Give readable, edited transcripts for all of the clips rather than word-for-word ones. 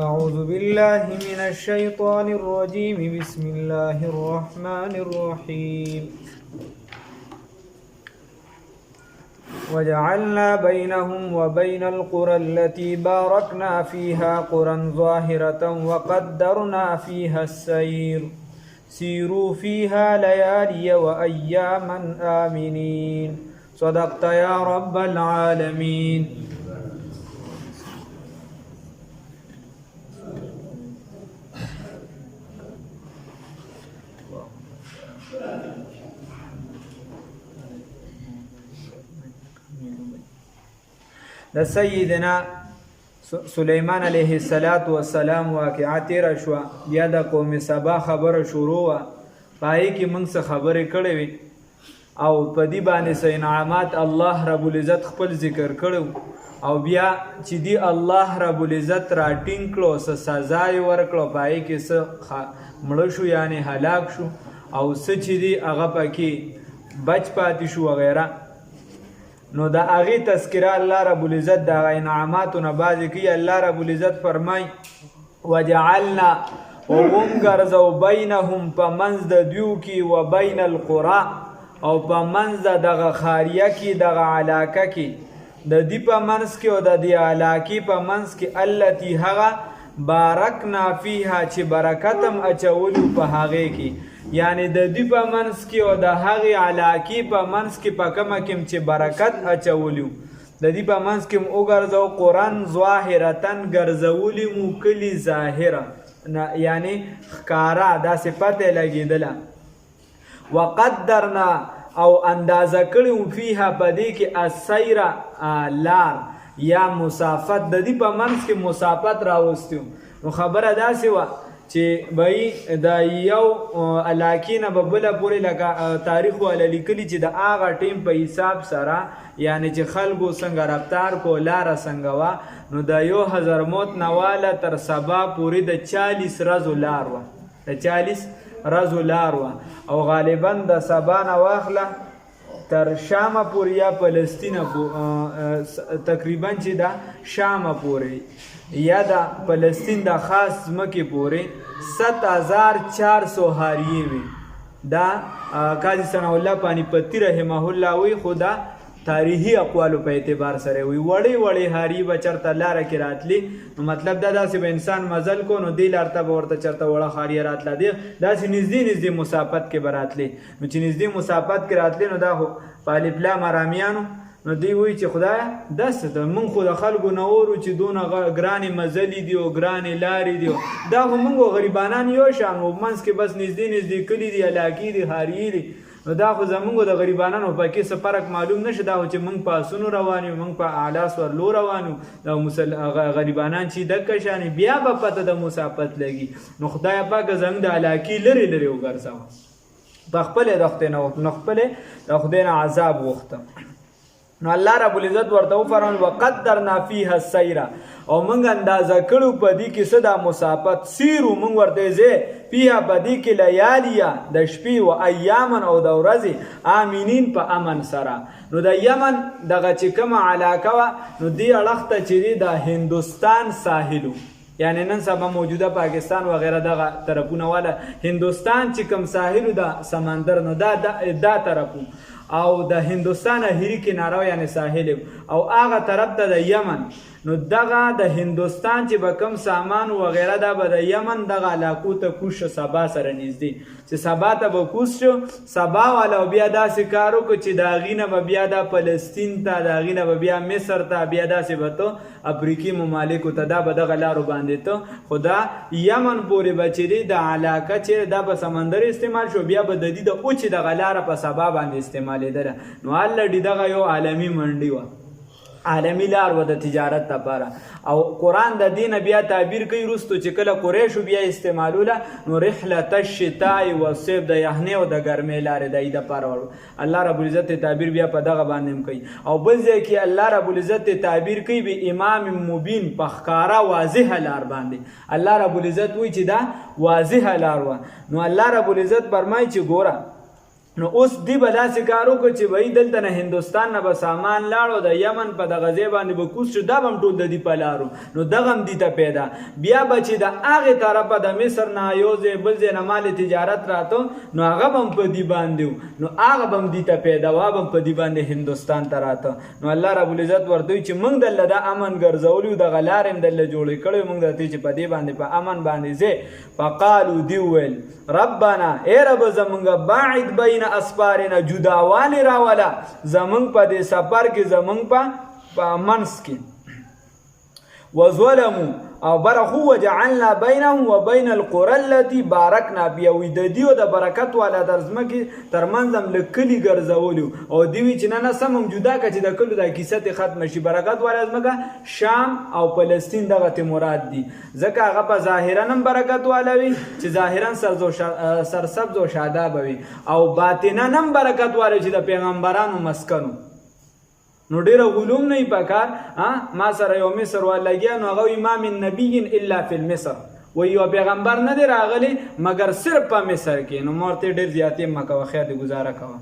أعوذ بالله من الشيطان الرجيم بسم الله الرحمن الرحيم وجعلنا بينهم وبين القرى التي باركنا فيها قرى ظاهرة وقدرنا فيها السير سيروا فيها ليالي وأياما آمنين صدقت يا رب العالمين. د سیدنا سلیمان علیه السلام واقعه تیره شوه. بیا د قوم سبا خبره شروع وه. په هغې کې موږ څه خبرې کړې وې او په دې باندې څه انعامات الله رب العزت خپل ذکر کړی او بیا چې دی الله رب العزت راټینګ کړو څه سزا یې ورکړو. په هغې کې څه مړه شو یعنې هلاک شو او څه چې دی هغه پکې بچ پاتې شو وغیره. نو د هغې تذکره الله رب العزت د هغه انعاماتو نه بعضې کوي. الله رب العزت فرمایي وجعلنا ومګرځو بینهم په منځ د دوی کې و بین القرا او په منځ د دغه خاریه کې دغه علاقه کې د دې په منځ کې او د دې علاقې په منځ کې التي هغه بارکنا فیها چې برکت هم اچولو په هغې کې، یعنی د دې په منځ کې او د هغې علاقې په منځ کې په کومه کې چې برکت اچولو د دې په منځ کې وګرځو قرآن ظاهرتن ګرځولي مو کلي ظاهره یعنی ښکاره داسې پته لګېدله. وقدرنا او اندازه کړي فیها په دې کې السیره لار یا مسافت د دې په منځ کې مسافت راوستو. نو خبره داسې وه چې بهی د یو علاقې نه به بله پورې لکه تاریخ والا لیکلي چې د هغه ټیم په حساب سره یعنی چې خلکو څنګه رفتار کو لاره څنګه وه نو د یو حضرموت نه واله تر سبا پورې د 40 ورځو لار وه، د 40 ورځو لار وه او غالبا د سبا نه واخله تر شامه پورې یا فلسطینه تقریبا چې د شامه پورې یا د فلسطین د خاص ځمکې پورې 7400 هاریې وي. دا قاضي ثناء الله پانیپتي رحمه الله وی خو دا تاریخي اقوالو په اعتبار سره وي وړې وړې هاري به چېرته لاره کې راتلي. نو مطلب دا داسې به انسان مزل کو نو دې لار ته به ورته چېرته وړه هاریه راتله دی داسې نږدې مسافت کې به راتلې. نو چې نږدې مسافت کې راتلې نو دا خو په الفلا مرامیانو نو دوی وایي چې خدایه داسې ته موږ خو د خلکو نه اورو چې دونه ګرانې مزلې دي او ګرانې لارې دي دا خو موږ غریبانان یو شان و منځ کې بس نږدې کلي دي علاقې دي هاریې دي نو دا خو زمونږ د غریبانانو په کې څه فرق معلوم نشي. دا خو چې موږ په اسونو روان یو موږ په اعلی سورلو روان یو دا غریبانان چې دکه شانې بیا به پته د مسافت لګي. نو خدای پاک زموږ د علاقې لرې لرې وګرځوه په خپلې د خدای نه نو خپلې د خدای نه عذاب وغوښته. نو الله رب العزت ورته وفرمایل وقدرنا فیها السیره او موږ اندازه کړو په دې کې څه دا مسافت سیرو موږ ورته ځې فیها په دې کې لیالیا د شپې و ایامن او د ورځې امینین په امن سره. نو د یمن دغه چې کومه علاقه وه نو دې اړخ ته چې دی د هندوستان ساحلو یعنی نن سبا موجوده پاکستان وغیره دغه طرفونه والا هندوستان چې کوم ساحلو د سمندر نو دا طرفو او د هندوستان اخري کناره یعنی ساحل او هغه طرف ته د یمن نو دغه د هندوستان چې به کوم سامان وغیره دا به د یمن دغه علاقو ته کوش سبا سره نږدې چې سبا ته به کوز شو سبا والا بیا داسې کار وکړو چې د هغې نه به بیا د فلسطین ته د هغې نه به بیا مصر ته بیا داسې به ته افریقي ممالکو ته دا به دغه لارو باندې ته خو دا یمن پورې به چې دی د علاقه چې دا به سمندر استعمال شو بیا به د دې د اوچې دغه لاره په سبا باندې استعمالېدله. نو الډي دغه یو عالمي منډي وه عالمي لار و د تجارت لپاره او قرآن د دې نه بیا تعبیر کوي وروستو چې کله قریشو بیا استعمالوله نو رحلة الشتاء والصيف د یخنۍ او د ګرمۍ لارې د دې دپاره الله رب العزت تعبیر بیا په دغه باندې هم کوي. او بل ځای کې الله رب العزت تعبیر کوي به امام مبین په ښکاره واضحه لار باندې الله رب العزت وایي چې دا واضحه لار وه. نو الله رب العزت فرمایي چې ګوره نو اوس دی به داسې کار وکړو چې وایي دلته نه هندوستان نه به سامان لاړو د یمن په دغه ځای باندې به کوز شو دا به هم ټول د دې په لارو نو دغه هم دې ته پیدا بیا به چې د هغې طرفه د مصر نه یو ځای بل ځای نه مال تجارت راته نو هغه به هم په دې باندې نو هغه به هم دې ته پیدا و به هم په دې باندې هندوستان ته راته نو الله رب العزت ورته وایي چې موږ دله د امن ګرځولي وو دغه لارې هم دله جوړې کړې موږ درته چې په دې باندې په امن باندې ځې فقالو دی وویل ربنا ای رب زمونږ باعد بین اسفارنا جداوالی راولا زمونږ په دې سفر کې زمونږ په منځ کې وظلموا او برخو وجعلنا بینهم وبین القرى التي بارکنا بیا وی د دیو د برکت والا درځمکې ترمنځ هم لکلی ګرځولیو او دیوی چې نه سم هم جدا که چې د کلو د کیسه ته ختم شي برکت والا ځمکه شام او فلسطین دغه ته مراد دي ځکه هغه په ظاهرا هم برکت والا وي چې ظاهرا سرسبز او شاداب وي او باطنا هم برکت والا چې د پیغمبرانو مسکنو نو ډیره علوم نه پکار ما سره یو مصر ولګیا نو هغه امام النبی الا فی المصر و یو پیغمبر نه دی راغلی مگر صرف په مصر کې نو مرته ډیر زیاتې مکه خیر دی گزاره کوه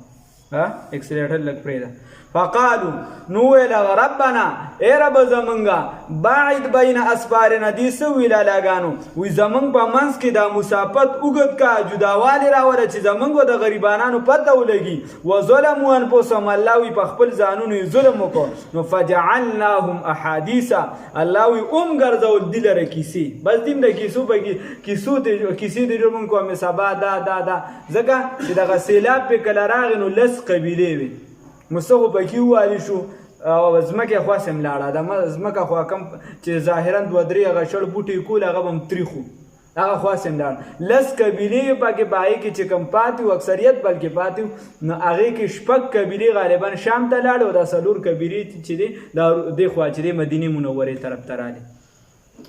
اکسلیټر لګ پرېدا فقالو نو ویل ربنا ای رب زمونږه باعد بین اسفارنا دې څه ویله لاګانو وی زمونږ په منځ کې دا مسافت اوږد کا جداوالی راوله چې زمونږ د غریبانانو پته ولګي وظلموا انفسهم الله وی په خپل ځانونو یې ظلم وکړو نو فجعلناهم احادیثا الله وی ګرځول دي لره کیسې بس دیم د کیسو په کیسې د جوړ مونږ کومې سبا دا ځکه چې دغه سیلاب په کله راغی نو لس قبیلې وي مستغو پکې ووالی شو او ځمکې خوا سم لاړه د ځمکه خوا کم چې ظاهرا دوه درې غشړ بوټي کول هغه به هم تریخو هغه خوا سم لاړه لس قبیلې پکې په هغې کې چې کم پاتې و اکثریت بلکې پاتې نو هغې کې شپږ قبیلې غالبا شام ته لاړې او دا څلور قبیلې چې دی دا دې خوا چې دی مدینې منورې طرف ته رالې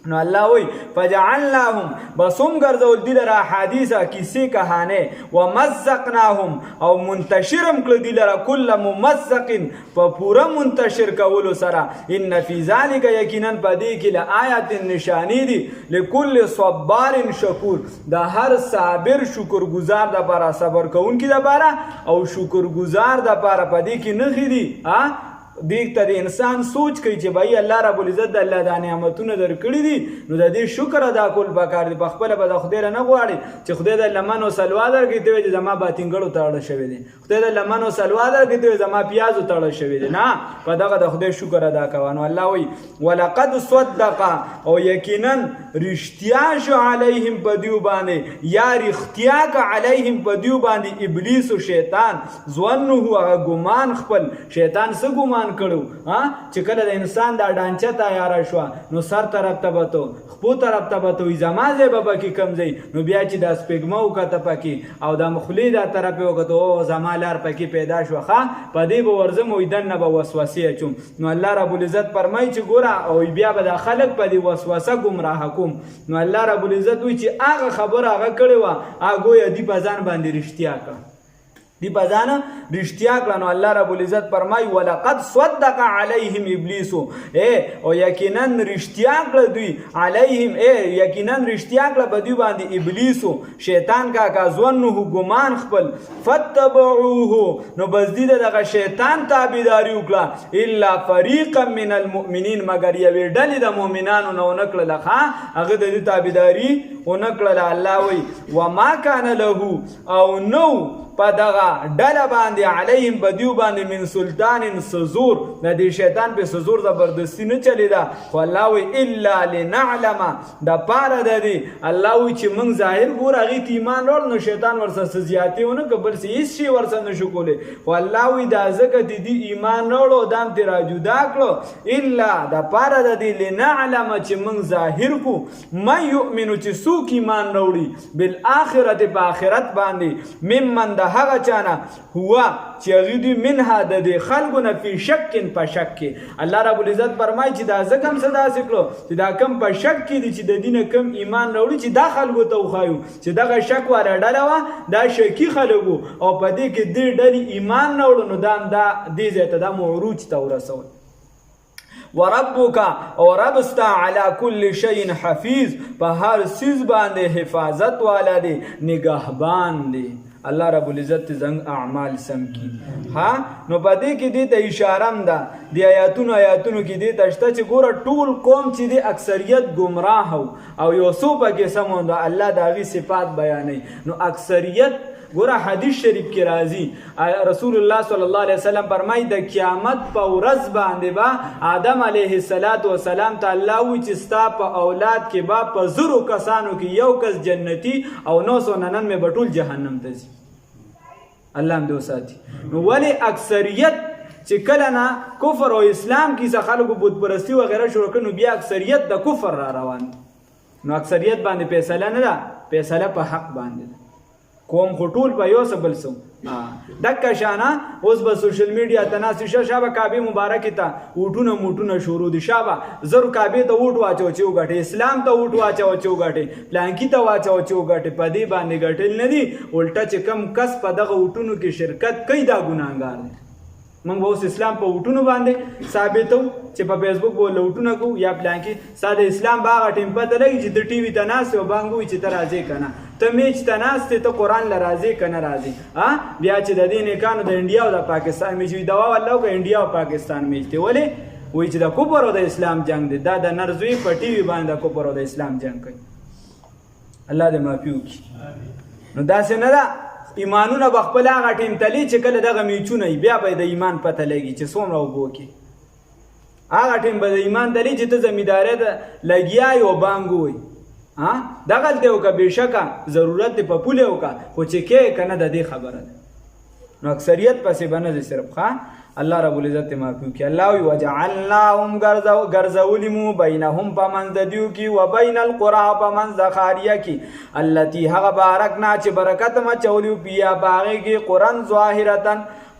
نو الله وی فجعلناهم بسوم ګرځول دي لره احادیثه کیسې کهانه ومزقناهم او منتشرم کړ دي لره کل ممزق په پوره منتشر کولو سره ان فی ذلک یقینا پدې کې لآیات نشانی دي لكل صبار شکور دا هر صابر شکر گزار د لپاره صبر کوونکی د لپاره او شکر گزار د لپاره پدې کې نه خېدي دیک ته د انسان سوچ کوي چې بھائی الله رب العزت د الله د نعمتونو درکړي دي نو د دې شکر ادا کول پکار دي په خپل به د خدای نه غواړي چې خدای د لمن او سلوا درکړي ته چې زما باطنګړو تاړه شوی دي خدای د لمن او سلوا درکړي ته زما پیازو تاړه شوی دي نه په دغه د خدای شکر ادا کوو الله وی ولقد صدق او یقینا رښتیا شو علیهم بدیو باندې یا رښتیا ک علیهم بدیو باندې ابلیس او شیطان ظنه هغه ګمان خپل شیطان څه ګمان کړو چې کله د انسان دا ډانچه تیاره شو نو سر طرف ته بتو خپو طرف ته بتو زمازه بابا کې کمزې نو بیا چې د سپګمو کته پکې او د مخلی دا طرف وکړو او زمالار پکې پیدا شو ښا پدې به ورزم ویدن نه به وسوسه اچوم نو الله رب العزت فرمایي چې ګوره او بیا به د خلق پدې وسوسه گمراه کوم نو الله رب العزت وی چې هغه خبر هغه کړي وا هغه یې دی په ځان باندې رښتیا کړ دی بازانا رښتیا کړه نو الله رب العزت فرمای ولقد صدق علیهم ابلیس او یقینا رښتیا کړه دوی علیهم یقینا رښتیا کړه په دوی باندې ابلیس شیطان کا ځوانو ګمان خپل فتبعوه نو بس دې دغه شیطان تابعداري وکړه الا فریقا من المؤمنین مگر یوې ډلې د مؤمنانو نه ونکړه لخوا هغه د دې تابعداري ونکړه الله وی وما کان له او نو په دغه ډله باندې علیهم بدیو باندې من سلطان سزور د دې شیطان په سزور زبردستی نه چلیدا خو الله وی الا لنعلم د پاره د دې الله وی چې موږ ظاهر ګور هغه ایمان ورل نو شیطان ورسره زیاتیونه کبل سي هیڅ شي ورسره نشو کولای خو الله وی دا زکه دې ایمان ورلو دام ته را جدا کړو الا د پاره د دې لنعلم چې موږ ظاهر کو مې یؤمنو چې څوک ایمان وروړي بالآخرت په آخرت باندې ممن هغه چانه هوا چې هغه دی منها د خلکو نه په شک په شک الله رب العزت فرمایي چې دا زکم صدا سکلو چې دا کم په شک کې دي چې د دینه کم ایمان راوړي چې دا خلکو ته وخایو چې دغه شک واره ډله وا دا شکی خلکو او په دې کې دې ډلې ایمان راوړو نو دا دې ځای ته دا معروج ته ورسول وربک او رب استا علی کل شیء حفیظ په هر چیز باندې حفاظت والا دی نگهبان دی الله رب العزت زنګ اعمال سم کی ها نو پدې کې دې ته اشاره هم ده د آیاتونو کې دې ته شته چې ګوره ټول قوم چې د اکثریت گمراه او یو څو پکې سمون ده الله د هغې صفات بیانوي نو اکثریت ګوره حدیث شریف کې راځي رسول الله صلی الله علیه وسلم فرمایي د قیامت په ورځ باندې به آدم علیه السلام ته الله وایي چې ستا په اولاد کې به په زرو کسانو کې یو کس جنتی او 999 به ټول جهنم ته ځي الله هم دې وساتي نو ولې اکثریت چې کله نه کفر او اسلام کې خلکو بت پرستی وغیره شروع کړي نو بیا اکثریت د کفر را روان نو اکثریت باندې فیصله نه ده فیصله په حق باندې ده قوم خو ټول په یو څه بل څه دکه شانه اوس به سوشل میډیا ته ناسې شابه کعبې مبارکې ته ووټونه موټونه شروع دي شابه زرو کعبې ته ووټ واچو چې وګټې اسلام ته ووټ واچو چې وګټې پلانکي ته واچو چې وګټې په دې باندې ګټل نه دي الټه چې کم کس په دغه ووټونو کې شرکت کوي دا ګناهګار دی موږ به اوس اسلام په ووټونو باندې ثابتو چې په فیسبوک به لوټونه کوو یا پلانکي ساده اسلام به هغه ټیم پته لګي چې د ټي وي ته ناست او بانګ وي چې ته راځې که نه ته میچ ته ناست ته قرآن له راځې که نه راځې بیا چې د دې نیکانو د انډیا او د پاکستان میچ وي دوا والله که انډیا او پاکستان میچ دی ولې وایي چې د کفر او د اسلام جنگ دی دا د نرزوی په ټي وي باندې د کفر او د اسلام جنگ کوي الله دې معافي وکړي نو داسې نه ده ایمانونه به خپل هغه ټیم تلي چې کله دغه میچونه وي بیا به د ایمان پته لګي چې څومره اوبه وکړي هغه ټیم به د ایمان تلي چې ته زمینداری ته لګیا یې او بانګ ووایي دغلته وکړه بېشکه ضرورت دې په پوله وکړه خو چې کې که نه د دې خبره ده نو اکثریت پسې به نه ځي صرف الله رب العزت معافي وکړي الله وایي وجعلناهم ګرځولي مو بینهم په منځ د دیو کې و بین القرى په منځ د ښاریه کې التي هغه بارکنا چې برکت مچولي بیا په هغې کې قرآن ظاهرتا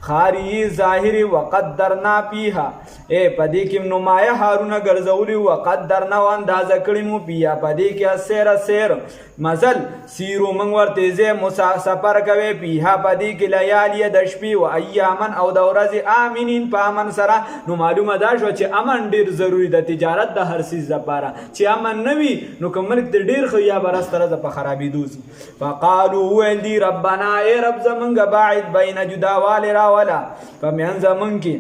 خاری ظاهری وقدرنا پیها پدې کې نمایه هارونه ګرځولي وقدرنا او اندازه کړي مو بیا پدې کې سیر مزل سیرو موږ ورته ځې سفر کوي پیها پدې کې لیالي د شپې و ایامن او د ورځې امنین په امن سره نو معلومه ده شوه چې امن ډېر ضروري ده تجارت د هر څیز لپاره چې امن نه وي نو که ملک ته ډېر ښه یا به رسته رځه په خرابېدو ځي فقالو وویل دي ربنا ای رب زمونږ باعد بین جداوالی راوله په میان زمونږ کې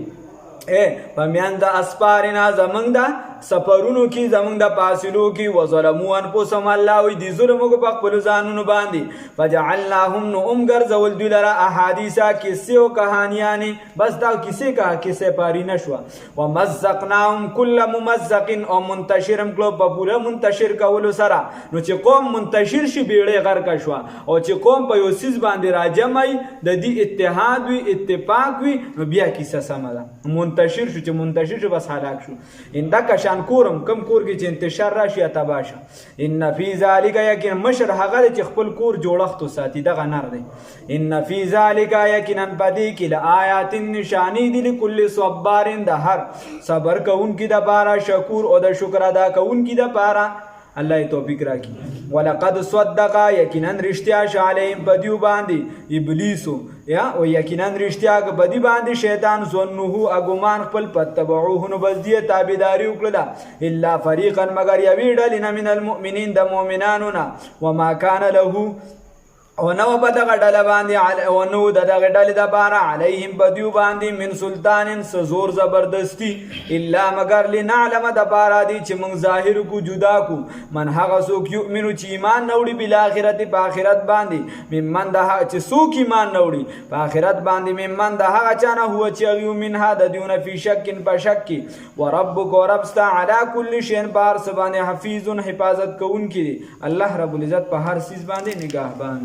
په میان د اسپارنا زمونږ د سفرونو کې زمونږ د فاصلو کې وظلمو انفسهم الله وایي دي ظلم وکړو په خپلو ځانونو باندې فجعلناهم نو ګرځول دوی لره احادیثه کیسې او کهانیانې بس دا کیسې پاري نه شوه ومزقناهم کل ممزق او منتشر هم کړو په پوره منتشر کولو سره نو چې قوم منتشر شي بیړۍ غرقه شوه او چې قوم په یو څیز باندې راجمع وي د دې اتحاد وي اتفاق وي نو بیا کیسه سمه ده منتشر شو چې منتشر شو بس هلاک شو اندکه شان کورم کم کور کې چې انتشار راشي یا تباه شه ان فی ذلک یقینا مشر هغه چې خپل کور جوړښت وساتي دغه نر دی ان فی ذلک یقینا پدې کې لآیات نشانی دي لكل صبار د هر صبر کوونکي د پاره شکور او د شکر ادا کوونکي د پاره الله توفیق راکړي ولقد صدق یقینا رښتیا شعلهم بدیو باندې ابلیسو یا او یقینا رښتیا بدی باندې شیطان ظنه اګمان خپل پتبعوه نو بس دی تابعداري وکړه الا فریقا مگر یوی ډلې من المؤمنین د مؤمنانو نه وما کان له او نو په دغه ډله باندې او نو د دغه ډلې دپاره علیهم بدیو باندې من سلطان څه زور زبردستی الا مگر لنعلم دپاره دی چې موږ ظاهر کو جدا کو من هغه څوک یؤمنو چې ایمان نه وړي بالآخرت په آخرت باندې ممن د هغه چې څوک ایمان نه وړي په آخرت باندې ممن د هغه چا نه هو چې هغوی منها د دیونه فی شک په شک کې وربک او رب ستا علی کل شین په هر څه باندې حفیظ حفاظت کوونکی دی الله رب العزت په هر څیز باندې نگهبان